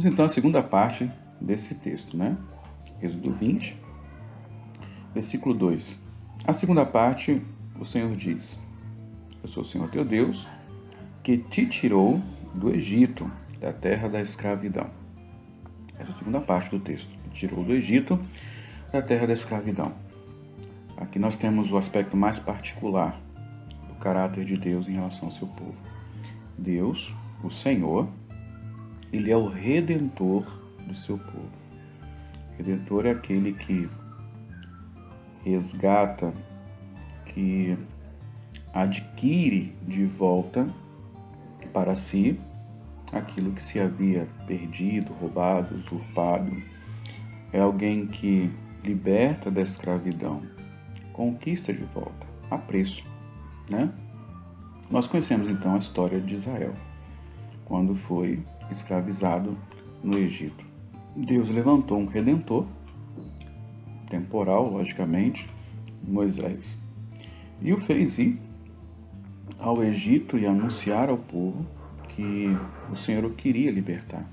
então à segunda parte desse texto, né? Êxodo 20, versículo 2. A segunda parte, o Senhor diz: Eu sou o Senhor teu Deus, que te tirou do Egito, da terra da escravidão. Essa é a segunda parte do texto. Que tirou do Egito, da terra da escravidão. Aqui nós temos o aspecto mais particular do caráter de Deus em relação ao seu povo. Deus, o Senhor, Ele é o Redentor do seu povo. O Redentor é aquele que resgata, que adquire de volta para si aquilo que se havia perdido, roubado, usurpado. É alguém que liberta da escravidão, conquista de volta, a preço, né? Nós conhecemos então a história de Israel, quando foi escravizado no Egito. Deus levantou um redentor, temporal, logicamente, Moisés, e o fez ir ao Egito e anunciar ao povo que o Senhor o queria libertar.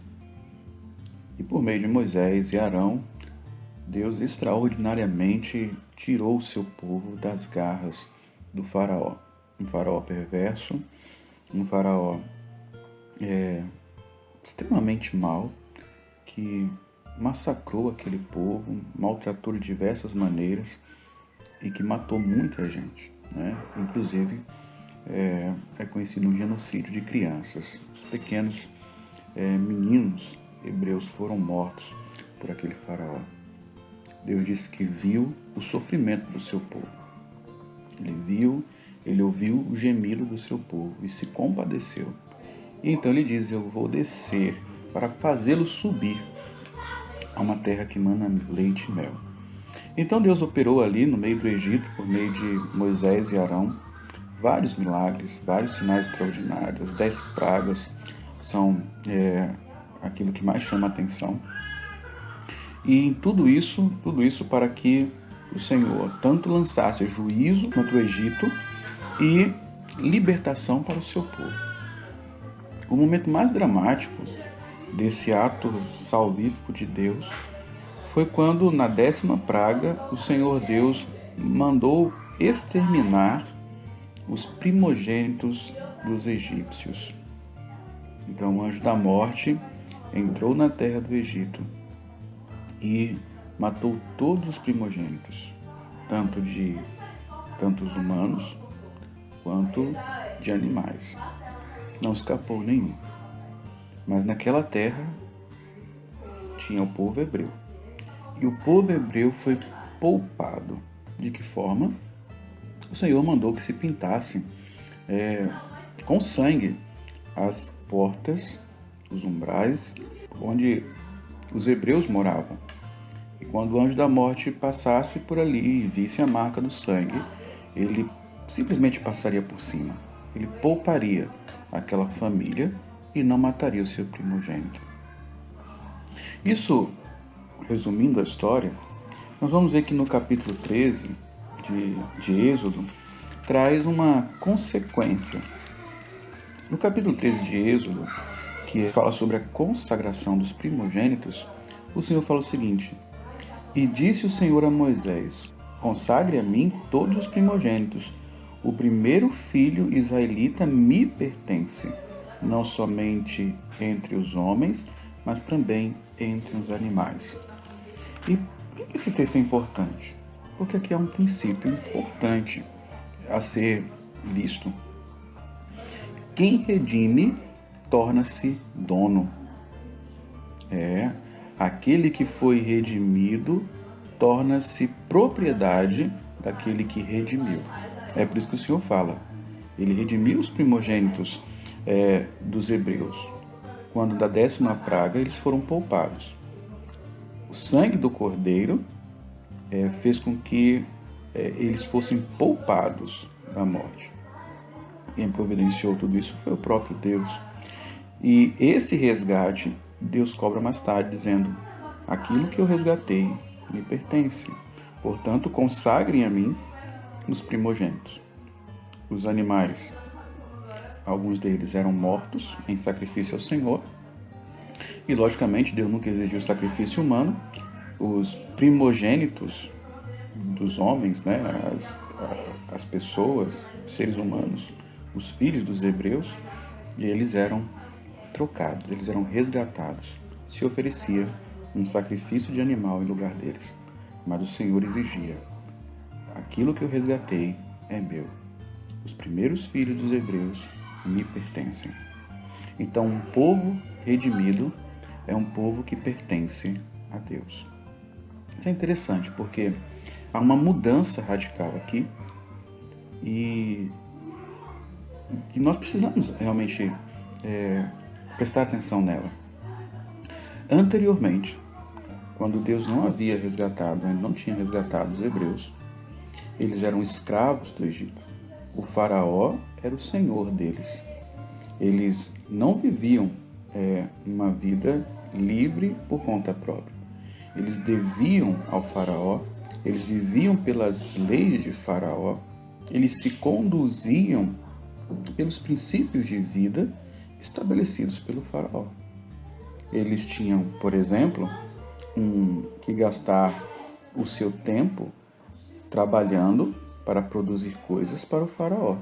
E por meio de Moisés e Arão, Deus extraordinariamente tirou o seu povo das garras do faraó. Um faraó perverso, um faraó extremamente mau, que massacrou aquele povo, maltratou de diversas maneiras e que matou muita gente, né? Inclusive é conhecido um genocídio de crianças. Os pequenos meninos hebreus foram mortos por aquele faraó. Deus disse que viu o sofrimento do seu povo. Ele ouviu o gemido do seu povo e se compadeceu. E então ele diz: eu vou descer para fazê-lo subir a uma terra que mana leite e mel. Então Deus operou ali no meio do Egito, por meio de Moisés e Arão, vários milagres, vários sinais extraordinários. As 10 pragas são aquilo que mais chama a atenção. E tudo isso para que o Senhor tanto lançasse juízo contra o Egito e libertação para o seu povo. O momento mais dramático desse ato salvífico de Deus foi quando, na 10ª praga, o Senhor Deus mandou exterminar os primogênitos dos egípcios. Então o anjo da morte entrou na terra do Egito e matou todos os primogênitos, tanto os humanos quanto de animais. Não escapou nenhum. Mas naquela terra tinha o povo hebreu. E o povo hebreu foi poupado. De que forma? O Senhor mandou que se pintasse com sangue as portas, os umbrais, onde os hebreus moravam. E quando o anjo da morte passasse por ali e visse a marca do sangue, ele simplesmente passaria por cima. Ele pouparia aquela família e não mataria o seu primogênito. Isso, resumindo a história, nós vamos ver que no capítulo 13 de Êxodo traz uma consequência. No capítulo 13 de Êxodo, que fala sobre a consagração dos primogênitos, o Senhor fala o seguinte: E disse o Senhor a Moisés: Consagre a mim todos os primogênitos. O primeiro filho israelita me pertence, não somente entre os homens, mas também entre os animais. E por que esse texto é importante? Porque aqui há um princípio importante a ser visto. Quem redime torna-se dono. Aquele que foi redimido torna-se propriedade daquele que redimiu. É por isso que o Senhor fala. Ele redimiu os primogênitos dos hebreus. Quando da 10ª praga eles foram poupados. O sangue do cordeiro fez com que eles fossem poupados da morte. Quem providenciou tudo isso foi o próprio Deus. E esse resgate Deus cobra mais tarde, dizendo: aquilo que eu resgatei me pertence. Portanto, consagrem a mim os primogênitos. Os animais, alguns deles eram mortos em sacrifício ao Senhor, E, logicamente, Deus nunca exigiu sacrifício humano. Os primogênitos dos homens, né, as pessoas, os seres humanos, os filhos dos hebreus, eles eram trocados, eles eram resgatados. Se oferecia um sacrifício de animal em lugar deles. Mas o Senhor exigia: aquilo que eu resgatei é meu. Os primeiros filhos dos hebreus me pertencem. Então, um povo redimido é um povo que pertence a Deus. Isso é interessante, porque há uma mudança radical aqui e nós precisamos realmente prestar atenção nela. Anteriormente, quando Deus não havia resgatado, não tinha resgatado os hebreus, eles eram escravos do Egito. O faraó era o senhor deles. Eles não viviam uma vida livre por conta própria. Eles deviam ao faraó, eles viviam pelas leis de faraó, eles se conduziam pelos princípios de vida estabelecidos pelo faraó. Eles tinham, por exemplo, que gastar o seu tempo trabalhando para produzir coisas para o faraó.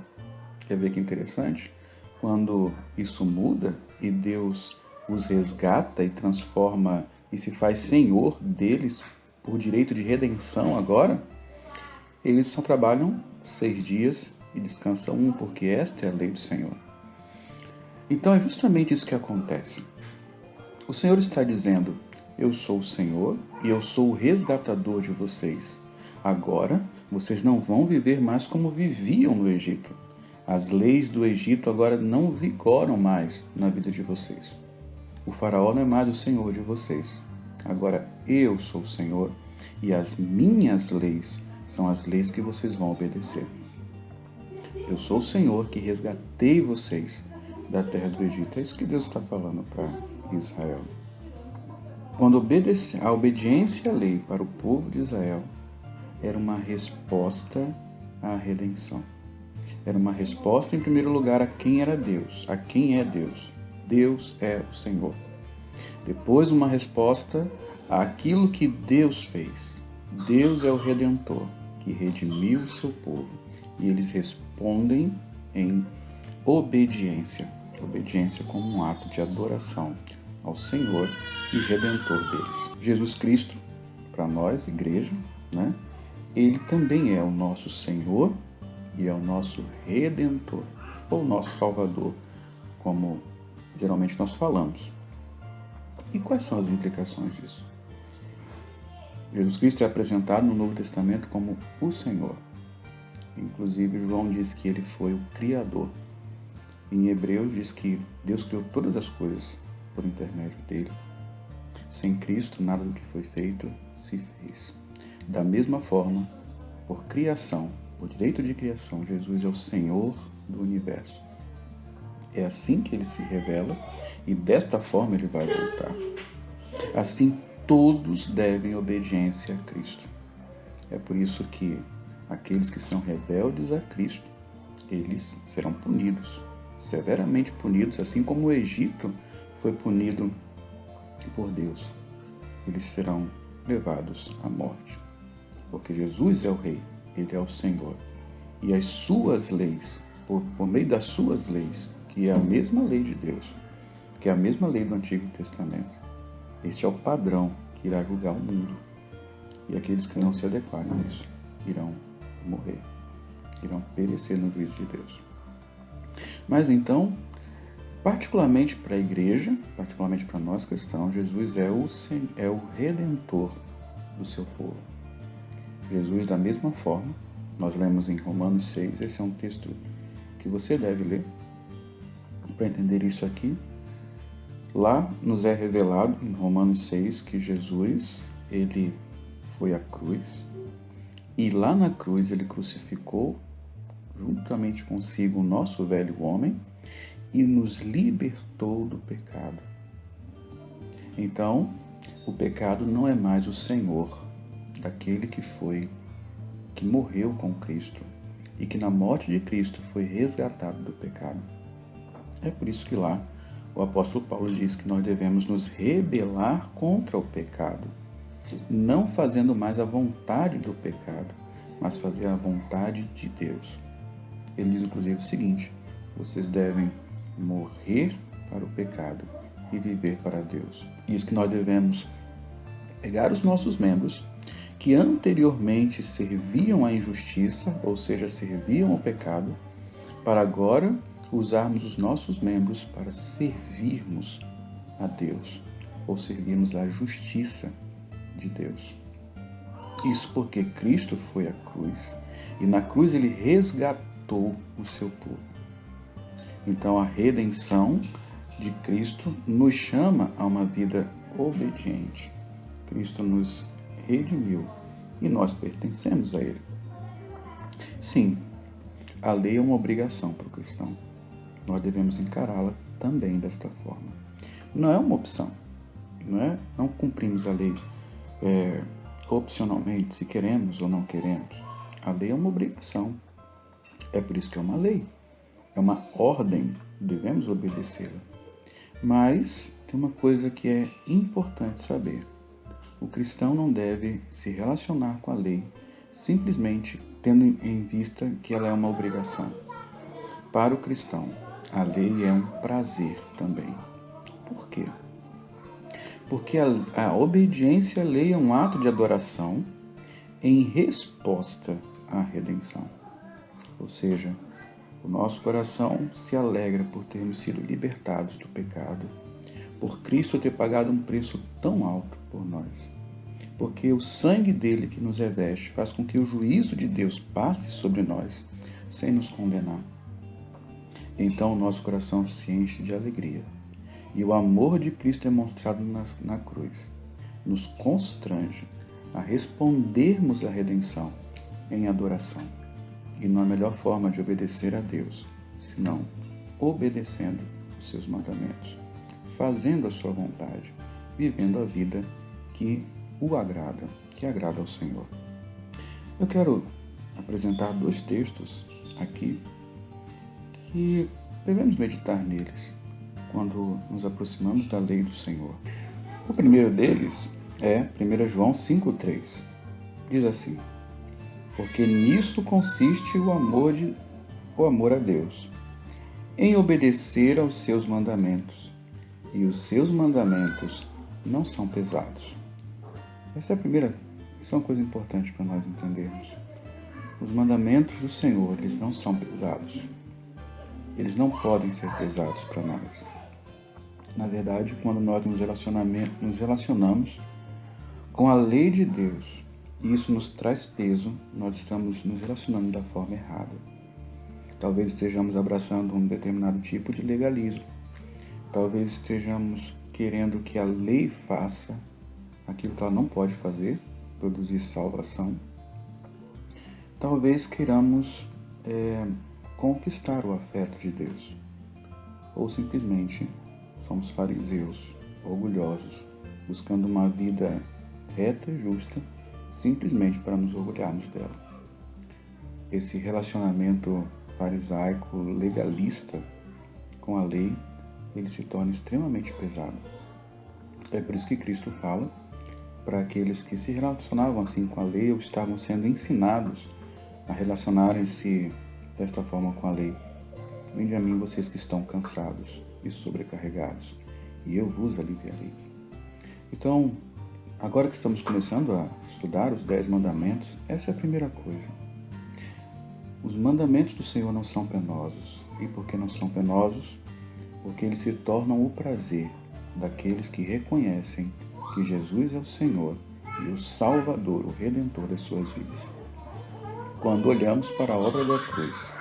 Quer ver que interessante? Quando isso muda e Deus os resgata e transforma e se faz senhor deles por direito de redenção agora, eles só trabalham 6 dias e descansam 1, porque esta é a lei do Senhor. Então é justamente isso que acontece. O Senhor está dizendo: eu sou o Senhor e eu sou o resgatador de vocês. Agora vocês não vão viver mais como viviam no Egito. As leis do Egito agora não vigoram mais na vida de vocês. O faraó não é mais o Senhor de vocês. Agora eu sou o Senhor e as minhas leis são as leis que vocês vão obedecer. Eu sou o Senhor que resgatei vocês da terra do Egito. É isso que Deus está falando para Israel. Quando a obediência à lei para o povo de Israel era uma resposta à redenção. Era uma resposta, em primeiro lugar, a quem era Deus, a quem é Deus. Deus é o Senhor. Depois, uma resposta àquilo que Deus fez. Deus é o Redentor, que redimiu o seu povo. E eles respondem em obediência. Obediência como um ato de adoração ao Senhor e Redentor deles. Jesus Cristo, para nós, igreja, né? Ele também é o nosso Senhor e é o nosso Redentor, ou nosso Salvador, como geralmente nós falamos. E quais são as implicações disso? Jesus Cristo é apresentado no Novo Testamento como o Senhor. Inclusive, João diz que ele foi o Criador. Em Hebreus diz que Deus criou todas as coisas por intermédio dele. Sem Cristo, nada do que foi feito se fez. Da mesma forma, por criação, por direito de criação, Jesus é o Senhor do universo. É assim que ele se revela e desta forma ele vai voltar. Assim, todos devem obediência a Cristo. É por isso que aqueles que são rebeldes a Cristo, eles serão punidos, severamente punidos, assim como o Egito foi punido por Deus. Eles serão levados à morte, porque Jesus é o Rei, Ele é o Senhor. E as suas leis, por meio das suas leis, que é a mesma lei de Deus, que é a mesma lei do Antigo Testamento, este é o padrão que irá julgar o mundo. E aqueles que não se adequarem a isso irão morrer, irão perecer no juízo de Deus. Mas então, particularmente para a igreja, particularmente para nós cristãos, Jesus é o Redentor do seu povo. Jesus, da mesma forma, nós lemos em Romanos 6, esse é um texto que você deve ler para entender isso aqui. Lá nos é revelado, em Romanos 6, que Jesus, ele foi à cruz, e lá na cruz ele crucificou juntamente consigo o nosso velho homem e nos libertou do pecado. Então, o pecado não é mais o senhor daquele que morreu com Cristo e que na morte de Cristo foi resgatado do pecado. É por isso que lá o apóstolo Paulo diz que nós devemos nos rebelar contra o pecado, não fazendo mais a vontade do pecado, mas fazer a vontade de Deus. Ele diz inclusive o seguinte: vocês devem morrer para o pecado e viver para Deus. Diz que nós devemos pegar os nossos membros que anteriormente serviam à injustiça, ou seja, serviam ao pecado, para agora usarmos os nossos membros para servirmos a Deus, ou servirmos a justiça de Deus. Isso porque Cristo foi à cruz, e na cruz ele resgatou o seu povo. Então a redenção de Cristo nos chama a uma vida obediente. Cristo nos redimiu e nós pertencemos a Ele. Sim, a lei é uma obrigação para o cristão. Nós devemos encará-la também desta forma. Não é uma opção. Não cumprimos a lei opcionalmente, se queremos ou não queremos. A lei é uma obrigação. É por isso que é uma lei. É uma ordem. Devemos obedecê-la. Mas tem uma coisa que é importante saber. O cristão não deve se relacionar com a lei simplesmente tendo em vista que ela é uma obrigação. Para o cristão, a lei é um prazer também. Por quê? Porque a obediência à lei é um ato de adoração em resposta à redenção. Ou seja, o nosso coração se alegra por termos sido libertados do pecado, por Cristo ter pagado um preço tão alto por nós. Porque o sangue dele que nos reveste faz com que o juízo de Deus passe sobre nós, sem nos condenar. Então o nosso coração se enche de alegria. E o amor de Cristo demonstrado na cruz nos constrange a respondermos à redenção em adoração. E não há melhor forma de obedecer a Deus, senão obedecendo os seus mandamentos, fazendo a sua vontade, vivendo a vida que o agrada, que agrada ao Senhor. Eu quero apresentar 2 textos aqui que devemos meditar neles quando nos aproximamos da lei do Senhor. O primeiro deles é 1 João 5,3. Diz assim: porque nisso consiste o amor a Deus, em obedecer aos seus mandamentos, e os seus mandamentos não são pesados. Essa é uma coisa importante para nós entendermos. Os mandamentos do Senhor, eles não são pesados. Eles não podem ser pesados para nós. Na verdade, quando nós nos relacionamos com a lei de Deus, e isso nos traz peso, nós estamos nos relacionando da forma errada. Talvez estejamos abraçando um determinado tipo de legalismo. Talvez estejamos querendo que a lei faça aquilo que ela não pode fazer, produzir salvação. Talvez queiramos conquistar o afeto de Deus. Ou simplesmente somos fariseus, orgulhosos, buscando uma vida reta e justa, simplesmente para nos orgulharmos dela. Esse relacionamento farisaico, legalista com a lei, ele se torna extremamente pesado. É por isso que Cristo fala para aqueles que se relacionavam assim com a lei ou estavam sendo ensinados a relacionarem-se desta forma com a lei. Vinde a mim vocês que estão cansados e sobrecarregados, e eu vos aliviarei. Então, agora que estamos começando a estudar os 10 mandamentos, essa é a primeira coisa. Os mandamentos do Senhor não são penosos. E por que não são penosos? Porque eles se tornam o prazer daqueles que reconhecem que Jesus é o Senhor e o Salvador, o Redentor das suas vidas. Quando olhamos para a obra da cruz,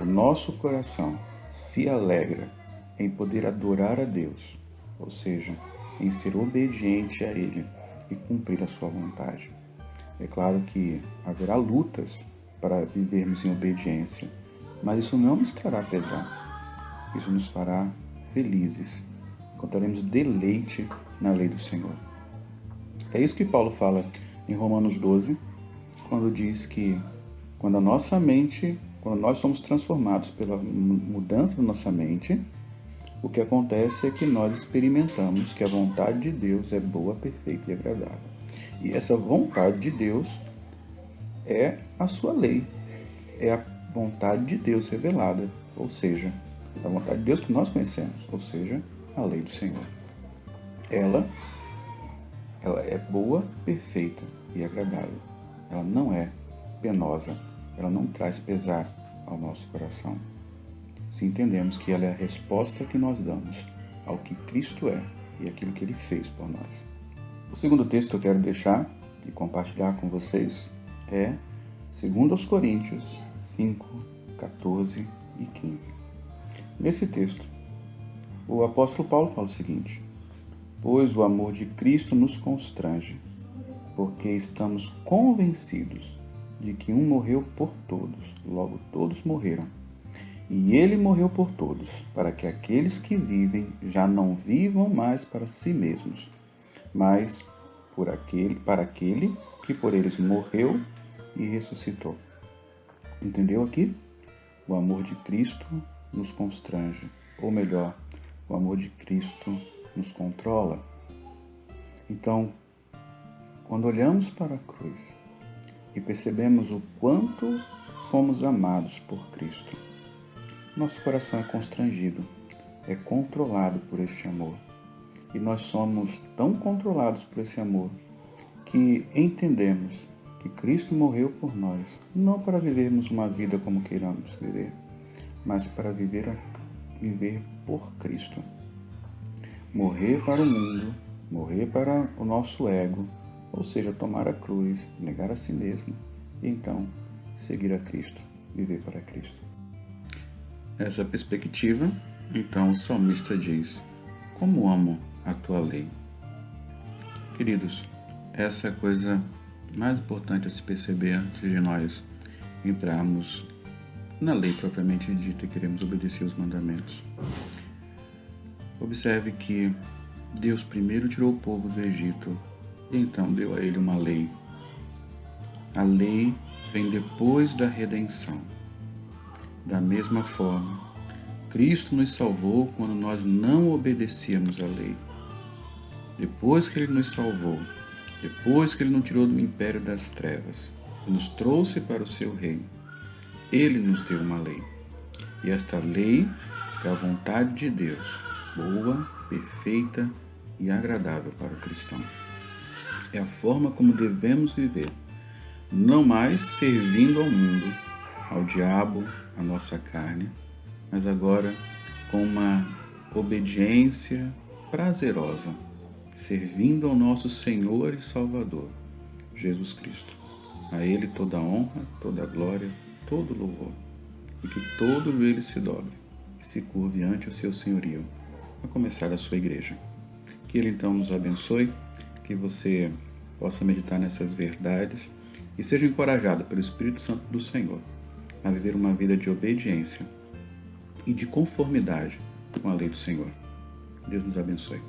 o nosso coração se alegra em poder adorar a Deus, ou seja, em ser obediente a Ele e cumprir a sua vontade. É claro que haverá lutas para vivermos em obediência, mas isso não nos trará pesar. Isso nos fará felizes. Encontraremos deleite na lei do Senhor. É isso que Paulo fala em Romanos 12, quando diz que quando nós somos transformados pela mudança da nossa mente, O que acontece é que nós experimentamos que a vontade de Deus é boa, perfeita e agradável. E essa vontade de Deus é a sua lei, é a vontade de Deus revelada, ou seja, a vontade de Deus que nós conhecemos, ou seja, a lei do Senhor. Ela é boa, perfeita e agradável. Ela não é penosa, ela não traz pesar ao nosso coração. Se entendemos que ela é a resposta que nós damos ao que Cristo é e aquilo que Ele fez por nós. O segundo texto que eu quero deixar e compartilhar com vocês é 2 Coríntios 5, 14 e 15. Nesse texto, o apóstolo Paulo fala o seguinte: pois o amor de Cristo nos constrange, porque estamos convencidos de que um morreu por todos, logo todos morreram. E ele morreu por todos, para que aqueles que vivem já não vivam mais para si mesmos, mas para aquele que por eles morreu e ressuscitou. Entendeu aqui? O amor de Cristo nos constrange, ou melhor, o amor de Cristo nos controla. Então, quando olhamos para a cruz e percebemos o quanto fomos amados por Cristo, nosso coração é constrangido, é controlado por este amor. E nós somos tão controlados por esse amor que entendemos que Cristo morreu por nós, não para vivermos uma vida como queiramos viver, mas para viver por Cristo. Morrer para o mundo, morrer para o nosso ego, ou seja, tomar a cruz, negar a si mesmo, e então seguir a Cristo, viver para Cristo. Essa perspectiva, então o salmista diz: como amo a tua lei. Queridos, essa é a coisa mais importante a se perceber antes de nós entrarmos na lei propriamente dita e queremos obedecer os mandamentos. Observe que Deus primeiro tirou o povo do Egito e então deu a ele uma lei. A lei vem depois da redenção. Da mesma forma, Cristo nos salvou quando nós não obedecíamos à lei. Depois que Ele nos salvou, depois que Ele nos tirou do império das trevas e nos trouxe para o seu reino, Ele nos deu uma lei. E esta lei é a vontade de Deus, boa, perfeita e agradável para o cristão. É a forma como devemos viver, não mais servindo ao mundo, ao diabo, à nossa carne, mas agora com uma obediência prazerosa, servindo ao nosso Senhor e Salvador, Jesus Cristo. A Ele toda a honra, toda a glória, todo o louvor, e que todo joelho se dobre e se curve ante o seu senhorio, a começar a sua igreja. Que Ele então nos abençoe, que você possa meditar nessas verdades e seja encorajado pelo Espírito Santo do Senhor a viver uma vida de obediência e de conformidade com a lei do Senhor. Deus nos abençoe.